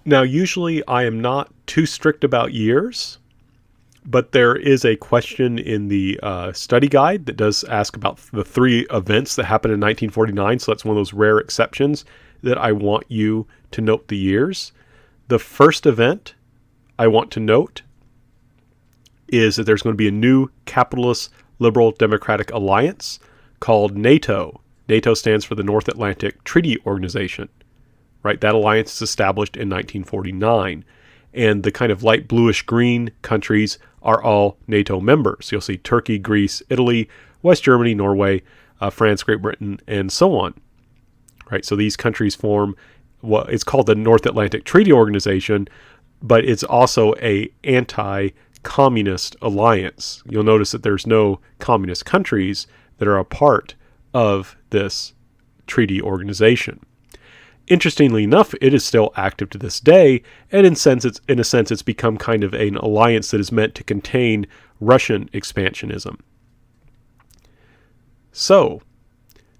Now, usually I am not too strict about years, but there is a question in the study guide that does ask about the three events that happened in 1949. So that's one of those rare exceptions that I want you to note the years. The first event I want to note is that there's going to be a new capitalist liberal democratic alliance called NATO. NATO stands for the North Atlantic Treaty Organization, right? That alliance is established in 1949. And the kind of light bluish green countries are all NATO members. You'll see Turkey, Greece, Italy, West Germany, Norway, France, Great Britain, and so on. Right? So these countries form what it's called the North Atlantic Treaty Organization, but it's also a anti-communist alliance. You'll notice that there's no communist countries that are a part of this treaty organization. Interestingly enough, it is still active to this day, and in a sense, it's become kind of an alliance that is meant to contain Russian expansionism. So,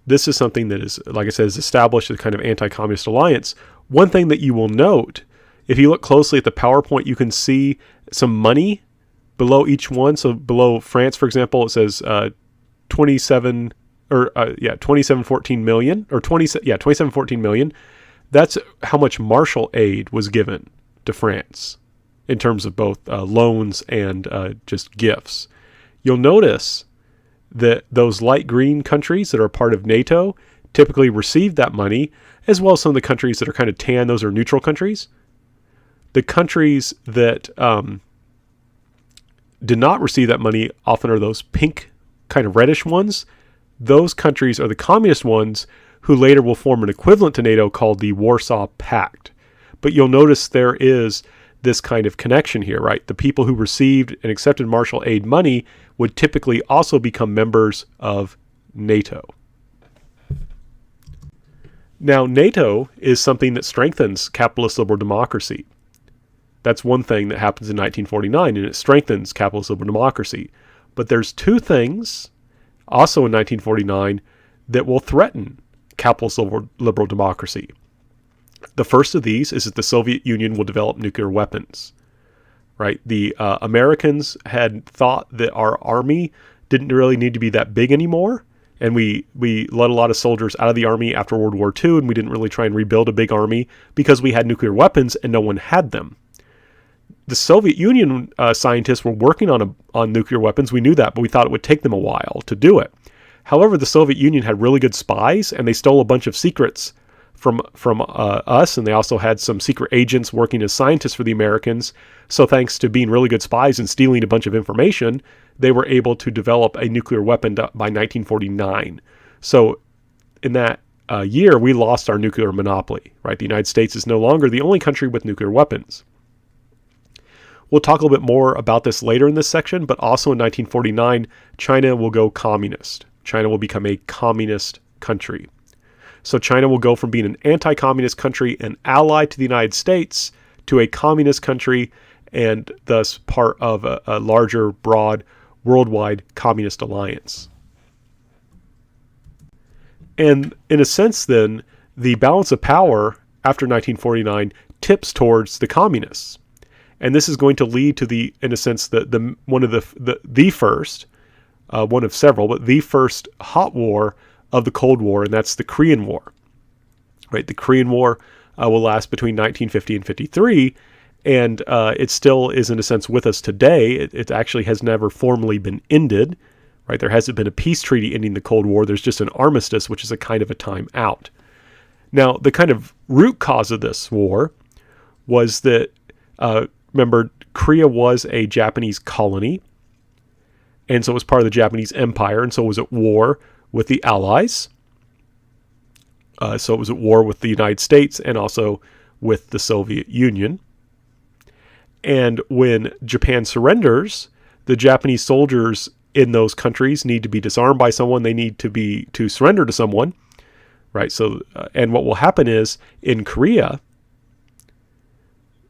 this is something that is, like I said, is established as a kind of anti-communist alliance. One thing that you will note, if you look closely at the PowerPoint, you can see some money below each one. So below France, for example, it says 2714 million, or 2714 million. That's how much Marshall aid was given to France in terms of both loans and just gifts. You'll notice that those light green countries that are part of NATO typically receive that money, as well as some of the countries that are kind of tan, those are neutral countries. The countries that did not receive that money often are those pink, kind of reddish ones. Those countries are the communist ones who later will form an equivalent to NATO called the Warsaw Pact. But you'll notice there is this kind of connection here, right? The people who received and accepted Marshall aid money would typically also become members of NATO. Now, NATO is something that strengthens capitalist liberal democracy. That's one thing that happens in 1949, and it strengthens capitalist liberal democracy. But there's two things also in 1949 that will threaten capitalist liberal democracy. The first of these is that the Soviet Union will develop nuclear weapons. Right? The Americans had thought that our army didn't really need to be that big anymore, and we let a lot of soldiers out of the army after World War II, and we didn't really try and rebuild a big army because we had nuclear weapons and no one had them. The Soviet Union scientists were working on nuclear weapons. We knew that, but we thought it would take them a while to do it. However, the Soviet Union had really good spies, and they stole a bunch of secrets from us, and they also had some secret agents working as scientists for the Americans. So thanks to being really good spies and stealing a bunch of information, they were able to develop a nuclear weapon by 1949. So in that year, we lost our nuclear monopoly. Right? The United States is no longer the only country with nuclear weapons. We'll talk a little bit more about this later in this section, but also in 1949, China will go communist. China will become a communist country. So China will go from being an anti-communist country and ally to the United States to a communist country and thus part of a larger, broad, worldwide communist alliance. And in a sense then, the balance of power after 1949 tips towards the communists. And this is going to lead to one of several, but the first hot war of the Cold War, and that's the Korean War. Right, the Korean War will last between 1950 and 53, and it still is in a sense with us today. It actually has never formally been ended. Right, there hasn't been a peace treaty ending the Cold War. There's just an armistice, which is a kind of a time out. Now, the kind of root cause of this war was that remember, Korea was a Japanese colony, and so it was part of the Japanese Empire, and so it was at war with the Allies. So it was at war with the United States and also with the Soviet Union. And when Japan surrenders, the Japanese soldiers in those countries need to be disarmed by someone. They need to surrender to someone, right? So, and what will happen is in Korea,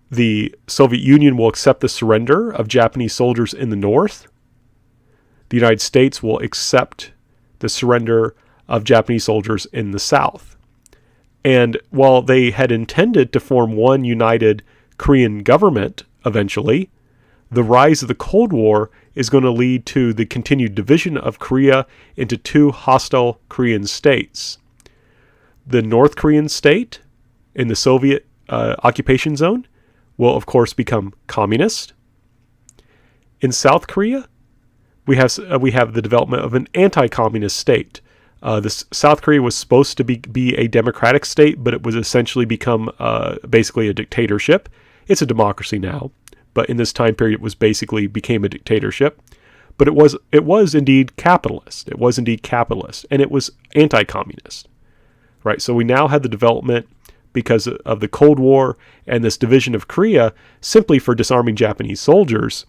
the Soviet Union will accept the surrender of Japanese soldiers in the north. The United States will accept the surrender of Japanese soldiers in the south. And while they had intended to form one united Korean government eventually, the rise of the Cold War is going to lead to the continued division of Korea into two hostile Korean states. The North Korean state in the Soviet occupation zone will, of course, become communist. In South Korea, we have the development of an anti-communist state. South Korea was supposed to be a democratic state, but it was essentially become basically a dictatorship. It's a democracy now, but in this time period, it became a dictatorship. But it was indeed capitalist. It was indeed capitalist, and it was anti-communist, right? So we now had the development, because of the Cold War and this division of Korea, simply for disarming Japanese soldiers,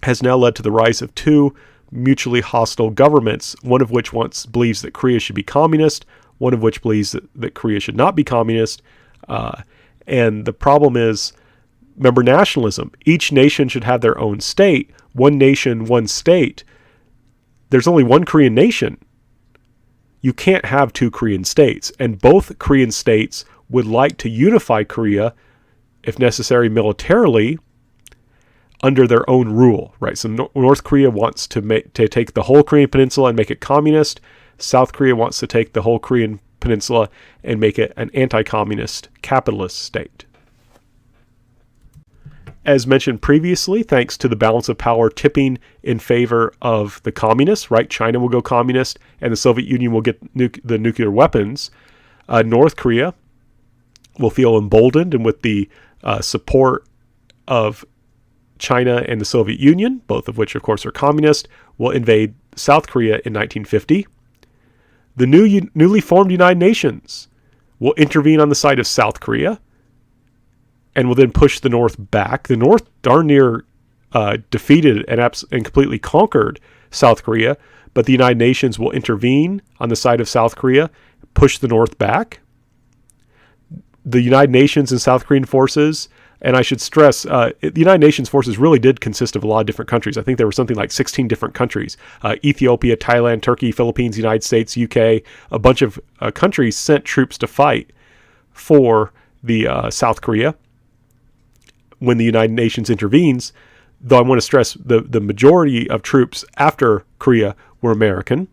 has now led to the rise of two mutually hostile governments, one of which believes that Korea should be communist, one of which believes that Korea should not be communist. And the problem is, remember nationalism. Each nation should have their own state. One nation, one state. There's only one Korean nation. You can't have two Korean states. And both Korean states would like to unify Korea, if necessary militarily, under their own rule, right? So North Korea wants to take the whole Korean peninsula and make it communist. South Korea wants to take the whole Korean peninsula and make it an anti-communist capitalist state. As mentioned previously, thanks to the balance of power tipping in favor of the communists, right? China will go communist and the Soviet Union will get the nuclear weapons. North Korea will feel emboldened, and with the support of China and the Soviet Union, both of which of course are communist, will invade South Korea in 1950. The newly formed United Nations will intervene on the side of South Korea and will then push the North back. The North darn near defeated and completely conquered South Korea, but the United Nations will intervene on the side of South Korea, push the North back. The United Nations and South Korean forces, and I should stress, the United Nations forces really did consist of a lot of different countries. I think there were something like 16 different countries. Ethiopia, Thailand, Turkey, Philippines, United States, UK, a bunch of countries sent troops to fight for the South Korea when the United Nations intervenes, though I want to stress the majority of troops after Korea were American.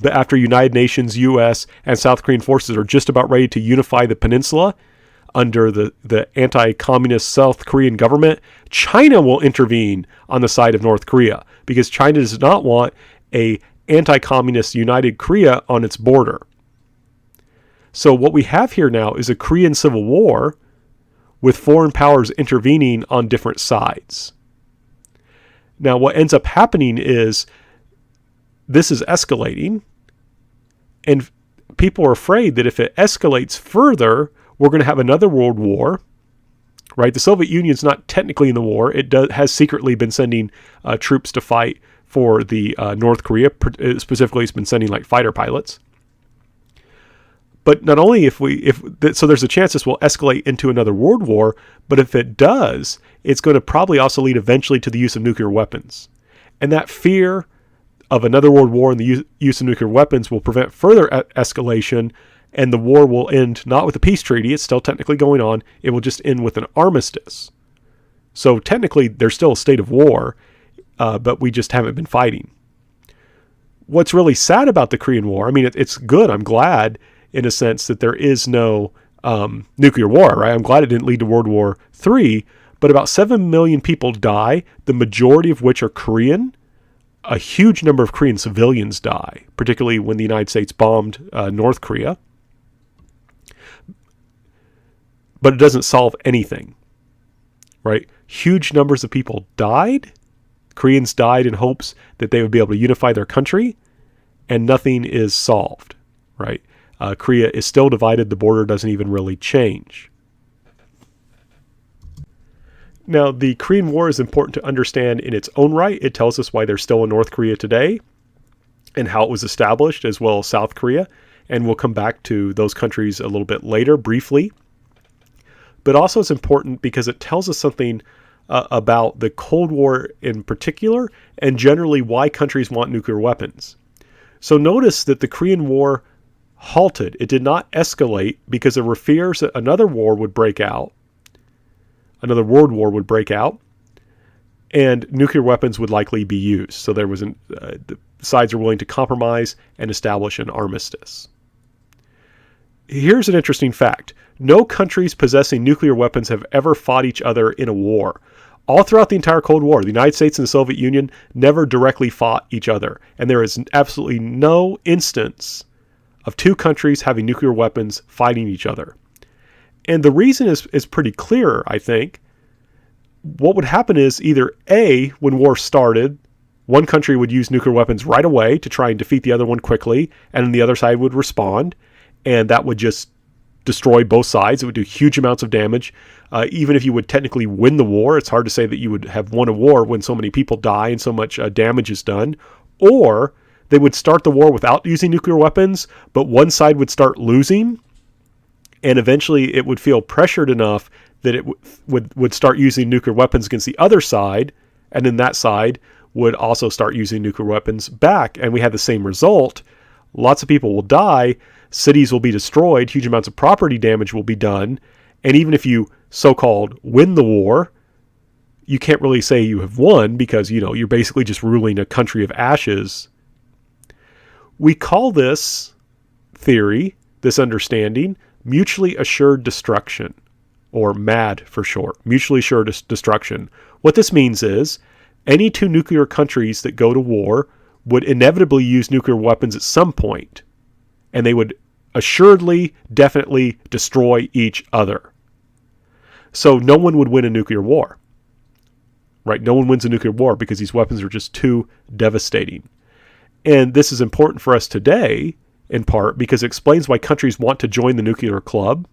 But after United Nations, U.S., and South Korean forces are just about ready to unify the peninsula under the anti-communist South Korean government, China will intervene on the side of North Korea because China does not want a anti-communist united Korea on its border. So what we have here now is a Korean civil war with foreign powers intervening on different sides. Now, what ends up happening is this is escalating, and people are afraid that if it escalates further, we're going to have another world war, right? The Soviet Union's not technically in the war. It has secretly been sending troops to fight for the North Korea. Specifically, it's been sending like fighter pilots. But not only so there's a chance this will escalate into another world war, but if it does, it's going to probably also lead eventually to the use of nuclear weapons. And that fear of another world war and the use of nuclear weapons will prevent further escalation, and the war will end not with a peace treaty. It's still technically going on. It will just end with an armistice. So technically, there's still a state of war, but we just haven't been fighting. What's really sad about the Korean War, I mean, it's good. I'm glad in a sense that there is no nuclear war, right? I'm glad it didn't lead to World War III, but about 7 million people die, the majority of which are Korean. A huge number of Korean civilians die, particularly when the United States bombed North Korea. But it doesn't solve anything, right? Huge numbers of people died. Koreans died in hopes that they would be able to unify their country, and nothing is solved, right? Korea is still divided. The border doesn't even really change. Now, the Korean War is important to understand in its own right. It tells us why there's still a North Korea today and how it was established, as well as South Korea. And we'll come back to those countries a little bit later, briefly. But also it's important because it tells us something about the Cold War in particular, and generally why countries want nuclear weapons. So notice that the Korean War halted. It did not escalate because there were fears that another war would break out, another world war would break out, and nuclear weapons would likely be used. So there was the sides are willing to compromise and establish an armistice. Here's an interesting fact. No countries possessing nuclear weapons have ever fought each other in a war. All throughout the entire Cold War, the United States and the Soviet Union never directly fought each other. And there is absolutely no instance of two countries having nuclear weapons fighting each other. And the reason is pretty clear, I think. What would happen is either A, when war started, one country would use nuclear weapons right away to try and defeat the other one quickly, and then the other side would respond, and that would just destroy both sides. It would do huge amounts of damage. Even if you would technically win the war, it's hard to say that you would have won a war when so many people die and so much damage is done. Or they would start the war without using nuclear weapons, but one side would start losing, and eventually it would feel pressured enough that it would start using nuclear weapons against the other side, and then that side would also start using nuclear weapons back. And we had the same result. Lots of people will die, cities will be destroyed, huge amounts of property damage will be done, and even if you so-called win the war, you can't really say you have won because, you're basically just ruling a country of ashes. We call this theory, this understanding, mutually assured destruction, or MAD for short, mutually assured destruction. What this means is any two nuclear countries that go to war would inevitably use nuclear weapons at some point, and they would assuredly, definitely destroy each other. So no one would win a nuclear war, right? No one wins a nuclear war because these weapons are just too devastating. And this is important for us today, in part, because it explains why countries want to join the nuclear club.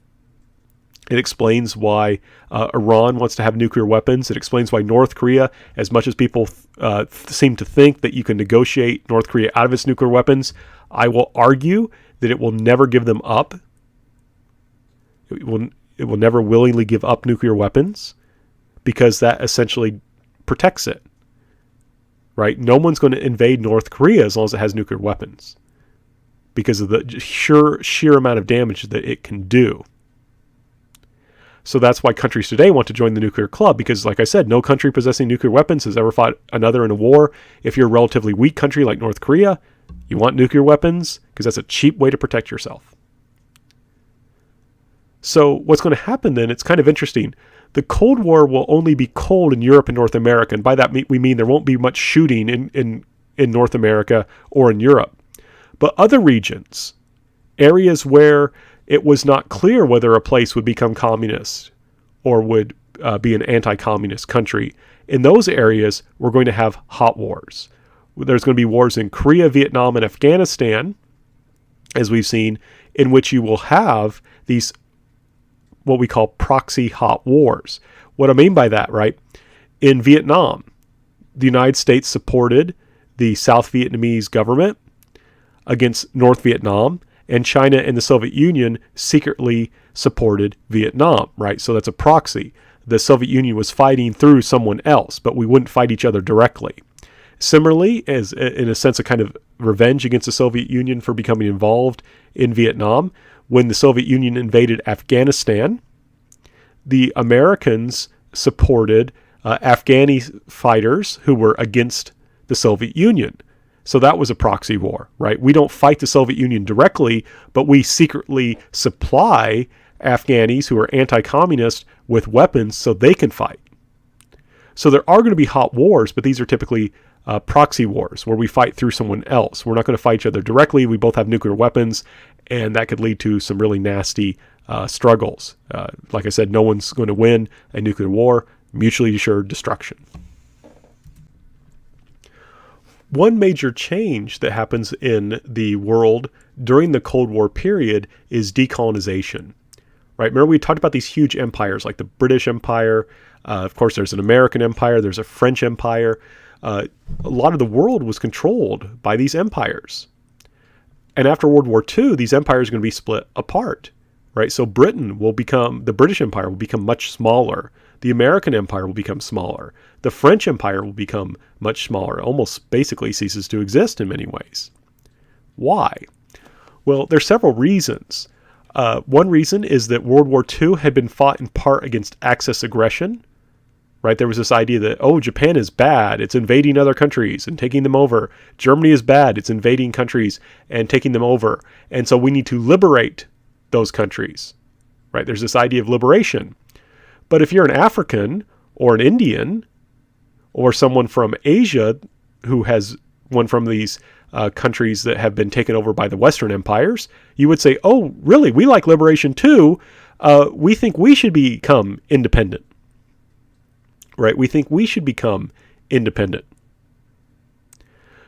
It explains why Iran wants to have nuclear weapons. It explains why North Korea, as much as people seem to think that you can negotiate North Korea out of its nuclear weapons, I will argue that it will never give them up. It will never willingly give up nuclear weapons because that essentially protects it, right? No one's going to invade North Korea as long as it has nuclear weapons because of the sheer amount of damage that it can do. So that's why countries today want to join the nuclear club because, like I said, no country possessing nuclear weapons has ever fought another in a war. If you're a relatively weak country like North Korea, you want nuclear weapons because that's a cheap way to protect yourself. So what's going to happen then, it's kind of interesting. The Cold War will only be cold in Europe and North America, and by that we mean there won't be much shooting in North America or in Europe. But other regions, areas where it was not clear whether a place would become communist or would be an anti-communist country, in those areas we're going to have hot wars. There's going to be wars in Korea, Vietnam, and Afghanistan, as we've seen, in which you will have these what we call proxy hot wars. What I mean by that, right? In Vietnam, the United States supported the South Vietnamese government against North Vietnam, and China and the Soviet Union secretly supported Vietnam, right? So that's a proxy. The Soviet Union was fighting through someone else, but we wouldn't fight each other directly. Similarly, as in a sense, a kind of revenge against the Soviet Union for becoming involved in Vietnam, when the Soviet Union invaded Afghanistan, the Americans supported Afghani fighters who were against the Soviet Union. So that was a proxy war, right? We don't fight the Soviet Union directly, but we secretly supply Afghanis who are anti-communist with weapons so they can fight. So there are going to be hot wars, but these are typically proxy wars where we fight through someone else. We're not going to fight each other directly. We both have nuclear weapons, and that could lead to some really nasty struggles. Like I said, no one's going to win a nuclear war. Mutually assured destruction. One major change that happens in the world during the Cold War period is decolonization. Right? Remember we talked about these huge empires like the British Empire. Of course, there's an American empire. There's a French empire. A lot of the world was controlled by these empires. And after World War II, these empires are going to be split apart. Right? So the British Empire will become much smaller. The American Empire will become smaller. The French Empire will become much smaller. Almost basically ceases to exist in many ways. Why? Well, there's several reasons. One reason is that World War II had been fought in part against Axis aggression, right? There was this idea that, oh, Japan is bad. It's invading other countries and taking them over. Germany is bad. It's invading countries and taking them over. And so we need to liberate those countries, right? There's this idea of liberation. But if you're an African or an Indian or someone from Asia who has one from these countries that have been taken over by the Western empires, you would say, oh, really? We like liberation too. We think we should become independent. Right? We think we should become independent.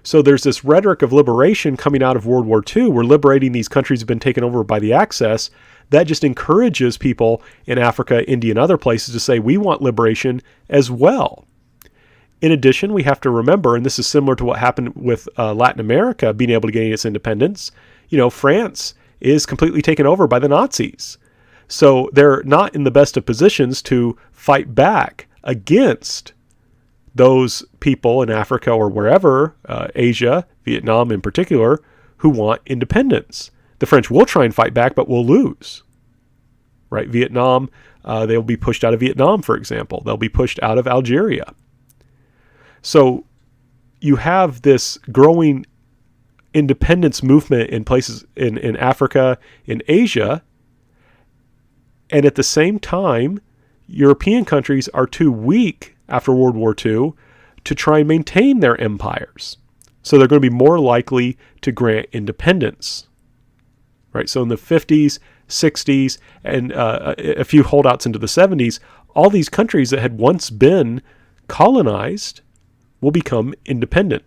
So there's this rhetoric of liberation coming out of World War II. We're liberating these countries that have been taken over by the Axis. That just encourages people in Africa, India, and other places to say, we want liberation as well. In addition, we have to remember, and this is similar to what happened with Latin America being able to gain its independence, France is completely taken over by the Nazis. So they're not in the best of positions to fight back against those people in Africa or wherever, Asia, Vietnam in particular, who want independence. The French will try and fight back, but will lose. Right? Vietnam, they'll be pushed out of Vietnam, for example. They'll be pushed out of Algeria. So you have this growing independence movement in places in Africa, in Asia, and at the same time, European countries are too weak after World War II to try and maintain their empires. So they're going to be more likely to grant independence. Right? So in the 50s, 60s, and a few holdouts into the 70s, all these countries that had once been colonized will become independent.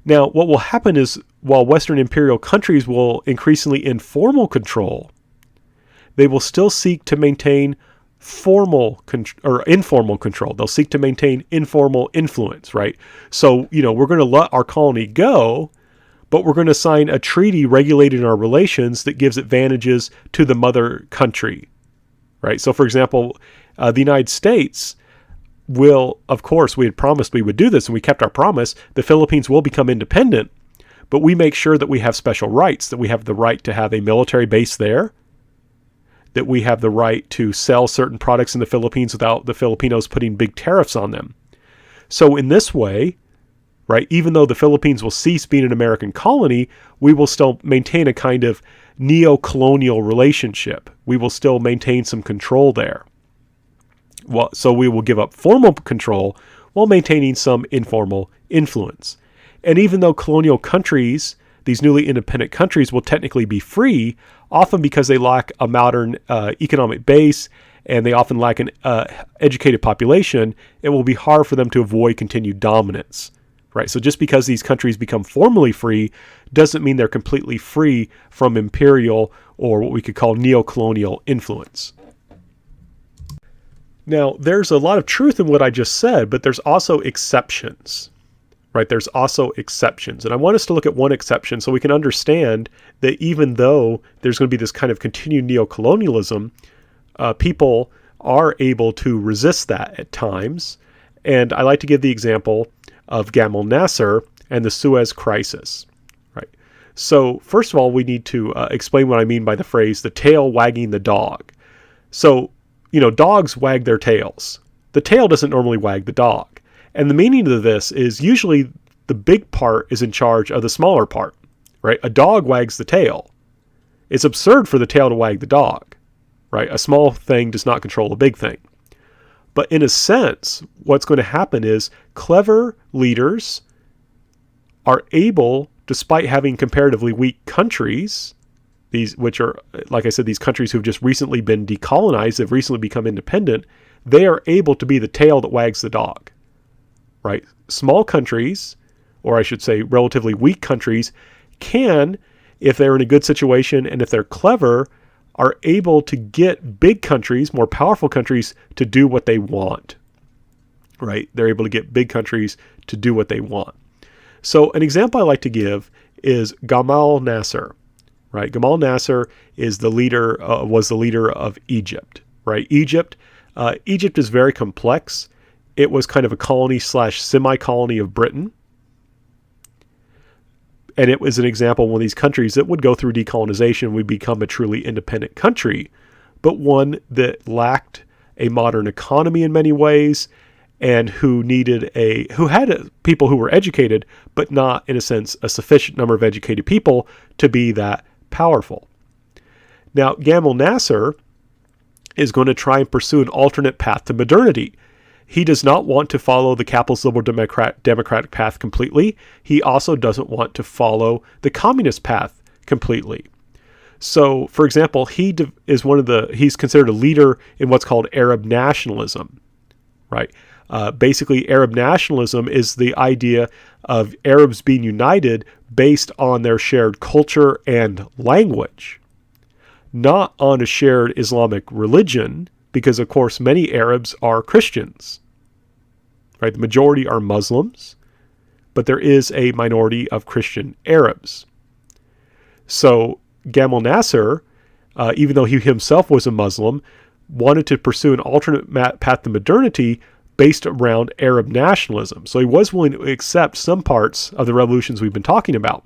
Now, what will happen is, while Western imperial countries will increasingly informal control, they will still seek to maintain formal or informal control. They'll seek to maintain informal influence, right? So, we're going to let our colony go, but we're going to sign a treaty regulating our relations that gives advantages to the mother country, right? So, for example, the United States will, of course, we had promised we would do this, and we kept our promise. The Philippines will become independent, but we make sure that we have special rights, that we have the right to have a military base there, that we have the right to sell certain products in the Philippines without the Filipinos putting big tariffs on them. So in this way, right, even though the Philippines will cease being an American colony, we will still maintain a kind of neo-colonial relationship. We will still maintain some control there. Well, so we will give up formal control while maintaining some informal influence. And even though colonial countries, these newly independent countries, will technically be free, often because they lack a modern economic base and they often lack an educated population, it will be hard for them to avoid continued dominance. Right? So just because these countries become formally free doesn't mean they're completely free from imperial or what we could call neo-colonial influence. Now, there's a lot of truth in what I just said, but there's also exceptions. Right? There's also exceptions. And I want us to look at one exception so we can understand that even though there's going to be this kind of continued neocolonialism, people are able to resist that at times. And I like to give the example of Gamal Nasser and the Suez Crisis. Right? So first of all, we need to explain what I mean by the phrase, the tail wagging the dog. So, dogs wag their tails. The tail doesn't normally wag the dog. And the meaning of this is usually the big part is in charge of the smaller part, right? A dog wags the tail. It's absurd for the tail to wag the dog, right? A small thing does not control a big thing. But in a sense, what's going to happen is clever leaders are able, despite having comparatively weak countries, these which are, like I said, these countries who've just recently been decolonized, have recently become independent, they are able to be the tail that wags the dog. Right? Small countries, or I should say relatively weak countries, can, if they're in a good situation and if they're clever, are able to get big countries, more powerful countries, to do what they want. Right? They're able to get big countries to do what they want. So an example I like to give is Gamal Nasser. Right? Gamal Nasser is the leader, was the leader of Egypt. Right? Egypt is very complex. It was kind of a colony / semi-colony of Britain. And it was an example of one of these countries that would go through decolonization, would become a truly independent country, but one that lacked a modern economy in many ways, and who had people who were educated, but not, in a sense, a sufficient number of educated people to be that powerful. Now, Gamal Nasser is going to try and pursue an alternate path to modernity. He does not want to follow the capitalist liberal democratic path completely. He also doesn't want to follow the communist path completely. So, for example, he's considered a leader in what's called Arab nationalism, right? Basically, Arab nationalism is the idea of Arabs being united based on their shared culture and language, not on a shared Islamic religion, because, of course, many Arabs are Christians, right? The majority are Muslims, but there is a minority of Christian Arabs. So Gamal Nasser, even though he himself was a Muslim, wanted to pursue an alternate path to modernity based around Arab nationalism. So he was willing to accept some parts of the revolutions we've been talking about,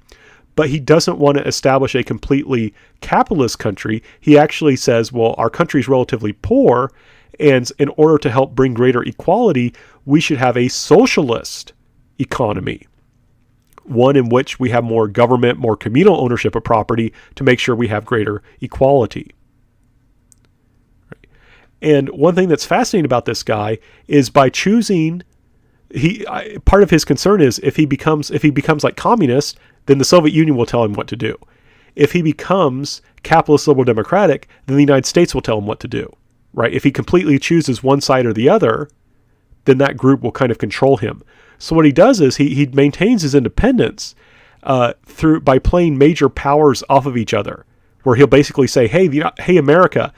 but he doesn't want to establish a completely capitalist country. He actually says, well, our country is relatively poor, and in order to help bring greater equality, we should have a socialist economy, one in which we have more government, more communal ownership of property to make sure we have greater equality. And one thing that's fascinating about this guy is by choosing, part of his concern is if he becomes like communist, then the Soviet Union will tell him what to do. If he becomes capitalist liberal democratic, then the United States will tell him what to do, right? If he completely chooses one side or the other, then that group will kind of control him. So what he does is he maintains his independence by playing major powers off of each other, where he'll basically say, hey, America,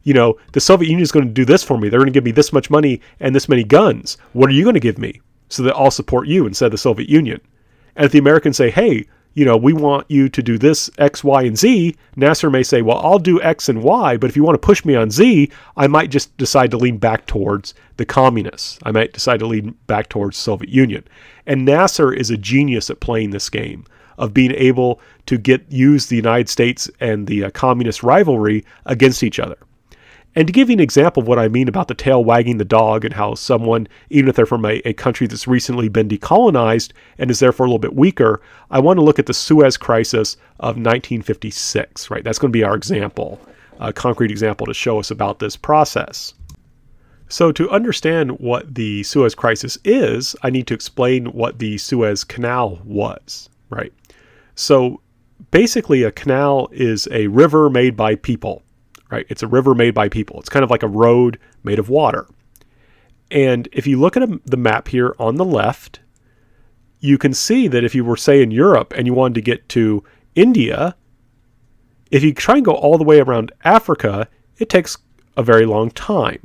the Soviet Union is going to do this for me. They're going to give me this much money and this many guns. What are you going to give me? So that I'll support you instead of the Soviet Union. And if the Americans say, hey, we want you to do this X, Y, and Z, Nasser may say, well, I'll do X and Y, but if you want to push me on Z, I might just decide to lean back towards the communists. I might decide to lean back towards the Soviet Union. And Nasser is a genius at playing this game of being able to use the United States and the communist rivalry against each other. And to give you an example of what I mean about the tail wagging the dog and how someone, even if they're from a country that's recently been decolonized and is therefore a little bit weaker, I want to look at the Suez Crisis of 1956, right? That's going to be our example, a concrete example to show us about this process. So to understand what the Suez Crisis is, I need to explain what the Suez Canal was, right? So basically a canal is a river made by people. Right? It's a river made by people. It's kind of like a road made of water. And if you look at the map here on the left, you can see that if you were, say, in Europe and you wanted to get to India, if you try and go all the way around Africa, it takes a very long time.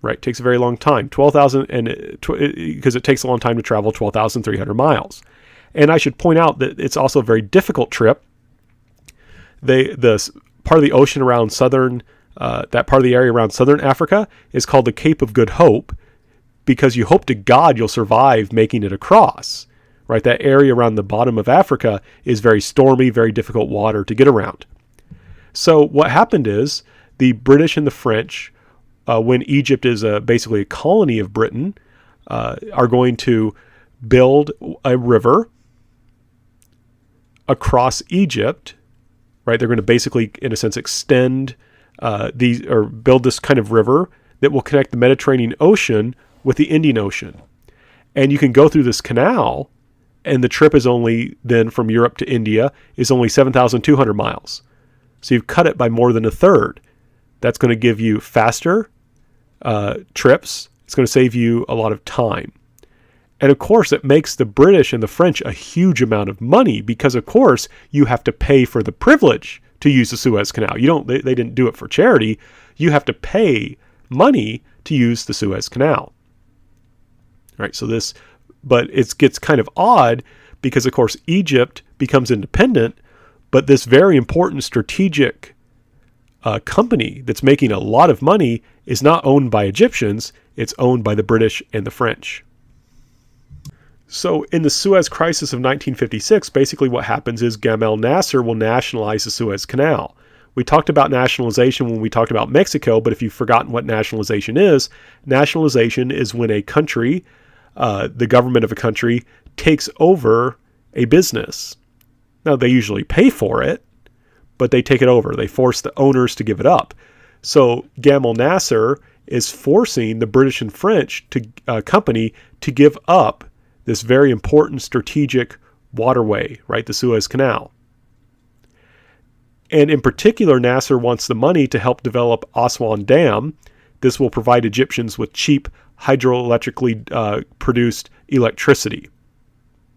Right? It takes a very long time. 12,000, because it takes a long time to travel 12,300 miles. And I should point out that it's also a very difficult trip. The part of the ocean around that part of the area around southern Africa is called the Cape of Good Hope, because you hope to God you'll survive making it across, right? That area around the bottom of Africa is very stormy, very difficult water to get around. So what happened is the British and the French, when Egypt is basically a colony of Britain, are going to build a river across Egypt. Right, they're going to basically, in a sense, extend build this kind of river that will connect the Mediterranean Ocean with the Indian Ocean. And you can go through this canal, and the trip is only then from Europe to India is only 7,200 miles. So you've cut it by more than a third. That's going to give you faster trips. It's going to save you a lot of time. And of course, it makes the British and the French a huge amount of money because, of course, you have to pay for the privilege to use the Suez Canal. They didn't do it for charity. You have to pay money to use the Suez Canal. All right, but it gets kind of odd because, of course, Egypt becomes independent, but this very important strategic company that's making a lot of money is not owned by Egyptians. It's owned by the British and the French. So in the Suez Crisis of 1956, basically what happens is Gamal Nasser will nationalize the Suez Canal. We talked about nationalization when we talked about Mexico, but if you've forgotten what nationalization is when a country, the government of a country, takes over a business. Now, they usually pay for it, but they take it over. They force the owners to give it up. So Gamal Nasser is forcing the British and French company to give up this very important strategic waterway, right, the Suez Canal. And in particular, Nasser wants the money to help develop Aswan Dam. This will provide Egyptians with cheap hydroelectrically produced electricity.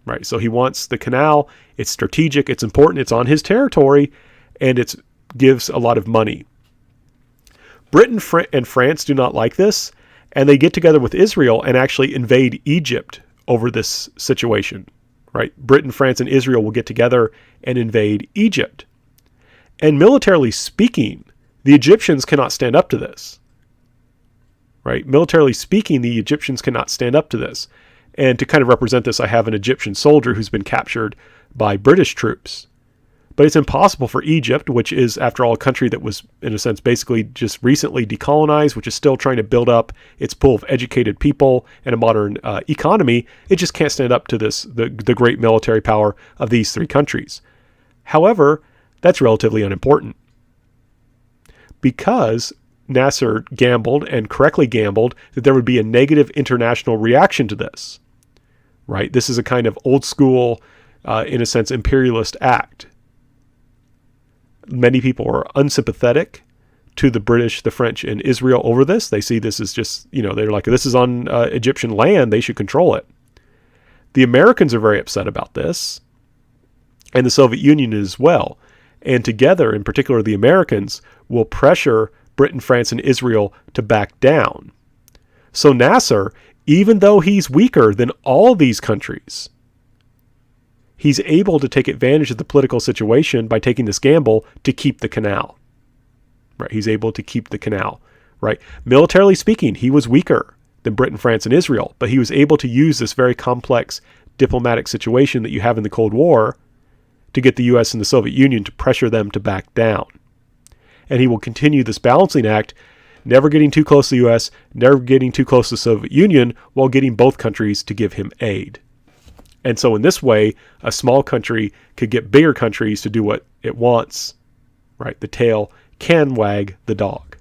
Right, so he wants the canal. It's strategic, it's important, it's on his territory, and it gives a lot of money. Britain and France do not like this, and they get together with Israel and actually invade Egypt over this situation. Right, Britain, France, and Israel will get together and invade Egypt. And militarily speaking, the Egyptians cannot stand up to this. Right, militarily speaking, the Egyptians cannot stand up to this. And to kind of represent this, I have an Egyptian soldier who's been captured by British troops. But it's impossible for Egypt, which is, after all, a country that was, in a sense, basically just recently decolonized, which is still trying to build up its pool of educated people and a modern economy. It just can't stand up to this, the great military power of these three countries. However, that's relatively unimportant, because Nasser gambled, and correctly gambled, that there would be a negative international reaction to this. Right? This is a kind of old school, in a sense, imperialist act. Many people are unsympathetic to the British, the French, and Israel over this. They see this as just, they're like, this is on Egyptian land, they should control it. The Americans are very upset about this, and the Soviet Union as well. And together, in particular, the Americans will pressure Britain, France, and Israel to back down. So Nasser, even though he's weaker than all these countries, he's able to take advantage of the political situation by taking this gamble to keep the canal. Right? He's able to keep the canal. Right? Militarily speaking, he was weaker than Britain, France, and Israel, but he was able to use this very complex diplomatic situation that you have in the Cold War to get the U.S. and the Soviet Union to pressure them to back down. And he will continue this balancing act, never getting too close to the U.S., never getting too close to the Soviet Union, while getting both countries to give him aid. And so in this way, a small country could get bigger countries to do what it wants. Right? The tail can wag the dog.